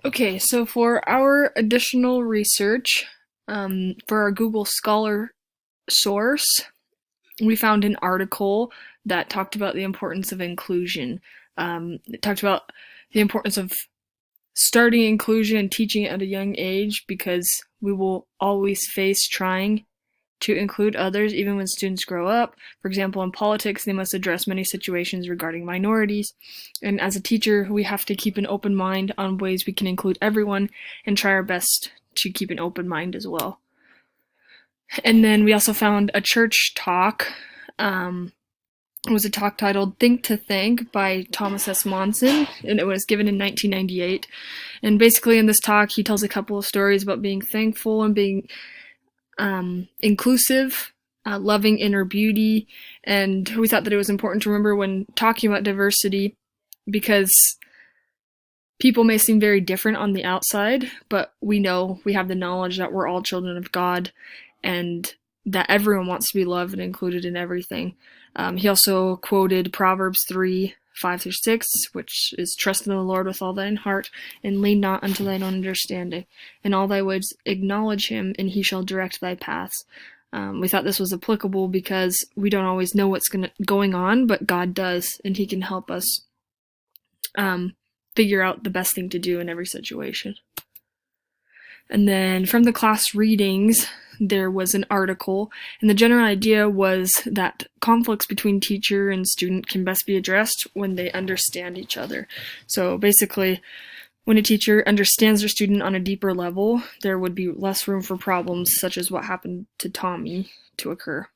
Okay, so for our additional research, for our Google Scholar source, we found an article that talked about the importance of inclusion. It talked about the importance of starting inclusion and teaching it at a young age because we will always face trying to include others even when students grow up. For example, in politics, they must address many situations regarding minorities. And as a teacher, we have to keep an open mind on ways we can include everyone and try our best to keep an open mind as well. And then we also found a church talk. It was a talk titled Think to Think by Thomas S. Monson, and it was given in 1998. And basically, in this talk, he tells a couple of stories about being thankful and being inclusive, loving inner beauty, and we thought that it was important to remember when talking about diversity because people may seem very different on the outside, but we know we have the knowledge that we're all children of God and that everyone wants to be loved and included in everything. He also quoted Proverbs 3:5-6, which is trust in the Lord with all thine heart, and lean not unto thine own understanding. In all thy ways acknowledge him, and he shall direct thy paths. We thought this was applicable because we don't always know what's going on, but God does, and he can help us figure out the best thing to do in every situation. And then from the class readings, there was an article, and the general idea was that conflicts between teacher and student can best be addressed when they understand each other. So basically, when a teacher understands their student on a deeper level, there would be less room for problems such as what happened to Tommy to occur.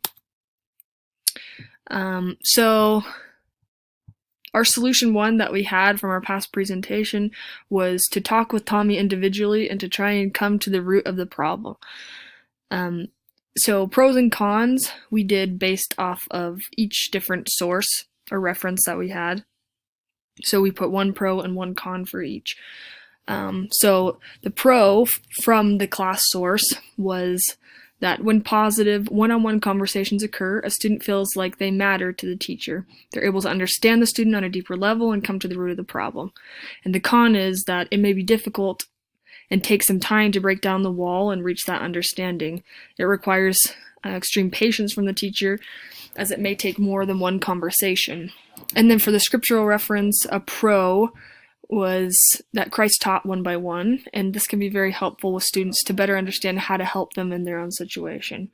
So our solution one that we had from our past presentation was to talk with Tommy individually and to try and come to the root of the problem. So pros and cons we did based off of each different source or reference that we had. So we put one pro and one con for each. So the pro from the class source was that when positive one-on-one conversations occur, a student feels like they matter to the teacher. They're able to understand the student on a deeper level and come to the root of the problem. And the con is that it may be difficult and take some time to break down the wall and reach that understanding. It requires extreme patience from the teacher, as it may take more than one conversation. And then for the scriptural reference, a pro was that Christ taught one by one, and this can be very helpful with students to better understand how to help them in their own situation.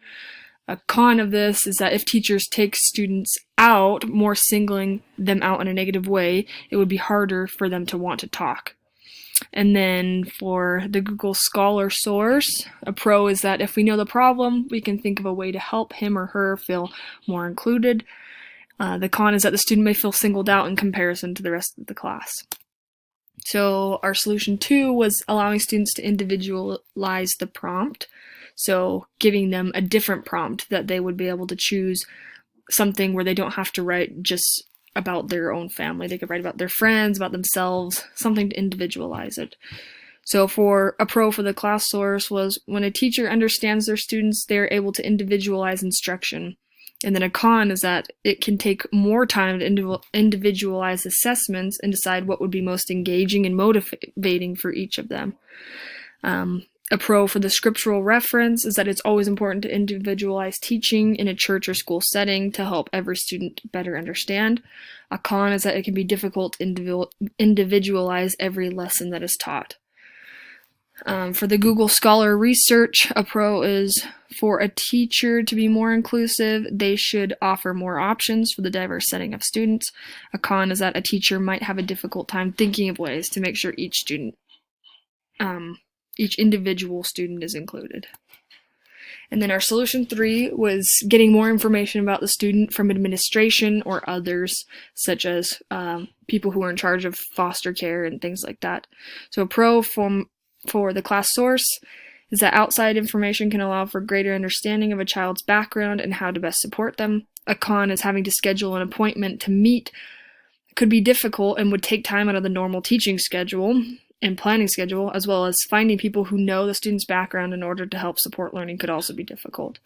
A con of this is that if teachers take students out, more singling them out in a negative way, it would be harder for them to want to talk. And then for the Google Scholar source, a pro is that if we know the problem, we can think of a way to help him or her feel more included. The con is that the student may feel singled out in comparison to the rest of the class. So our solution 2 was allowing students to individualize the prompt. So giving them a different prompt that they would be able to choose something where they don't have to write just about their own family. They could write about their friends, about themselves, something to individualize it. So for a pro for the class source was when a teacher understands their students, they're able to individualize instruction. And then a con is that it can take more time to individualize assessments and decide what would be most engaging and motivating for each of them. A pro for the scriptural reference is that it's always important to individualize teaching in a church or school setting to help every student better understand. A con is that it can be difficult to individualize every lesson that is taught. For the Google Scholar research, a pro is for a teacher to be more inclusive, they should offer more options for the diverse setting of students. A con is that a teacher might have a difficult time thinking of ways to make sure each individual student is included. And then our solution 3 was getting more information about the student from administration or others, such as people who are in charge of foster care and things like that. So a pro for the class source is that outside information can allow for greater understanding of a child's background and how to best support them. A con is having to schedule an appointment to meet could be difficult and would take time out of the normal teaching schedule and planning schedule, as well as finding people who know the student's background in order to help support learning could also be difficult.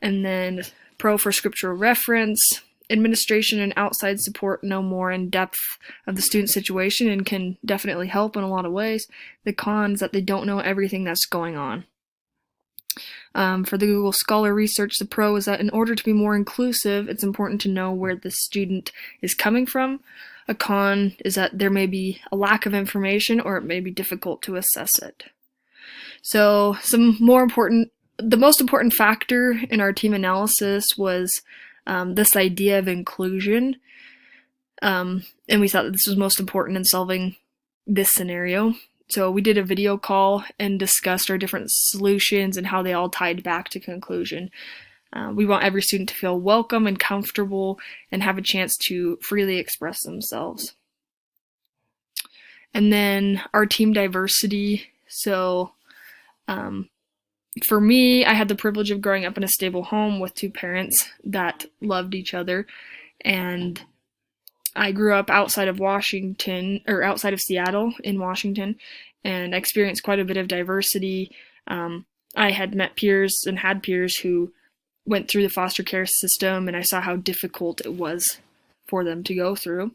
And then pro for scriptural reference administration and outside support know more in depth of the student situation and can definitely help in a lot of ways. The con is that they don't know everything that's going on. For the Google Scholar research, the pro is that in order to be more inclusive, it's important to know where the student is coming from. A con is that there may be a lack of information or it may be difficult to assess it. So the most important factor in our team analysis was this idea of inclusion. And we thought that this was most important in solving this scenario. So we did a video call and discussed our different solutions and how they all tied back to conclusion. We want every student to feel welcome and comfortable and have a chance to freely express themselves. And then our team diversity. So for me, I had the privilege of growing up in a stable home with two parents that loved each other, and I grew up outside of Seattle in Washington, and I experienced quite a bit of diversity. I had met peers and had peers who went through the foster care system, and I saw how difficult it was for them to go through.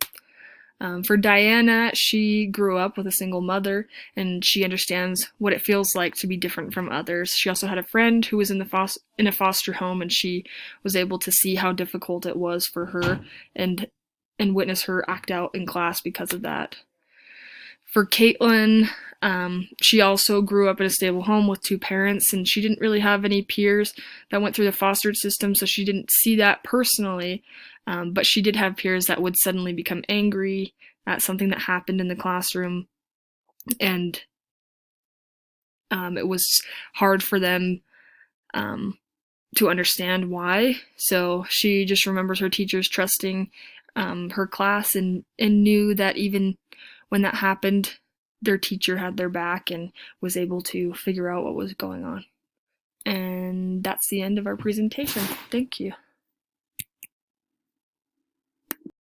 For Diana, she grew up with a single mother, and she understands what it feels like to be different from others. She also had a friend who was in a foster home, and she was able to see how difficult it was for her and witness her act out in class because of that. For Caitlin, she also grew up in a stable home with two parents, and she didn't really have any peers that went through the foster system, so she didn't see that personally, but she did have peers that would suddenly become angry at something that happened in the classroom, and it was hard for them to understand why. So she just remembers her teachers trusting her class and knew that even when that happened, their teacher had their back and was able to figure out what was going on. And that's the end of our presentation. Thank you.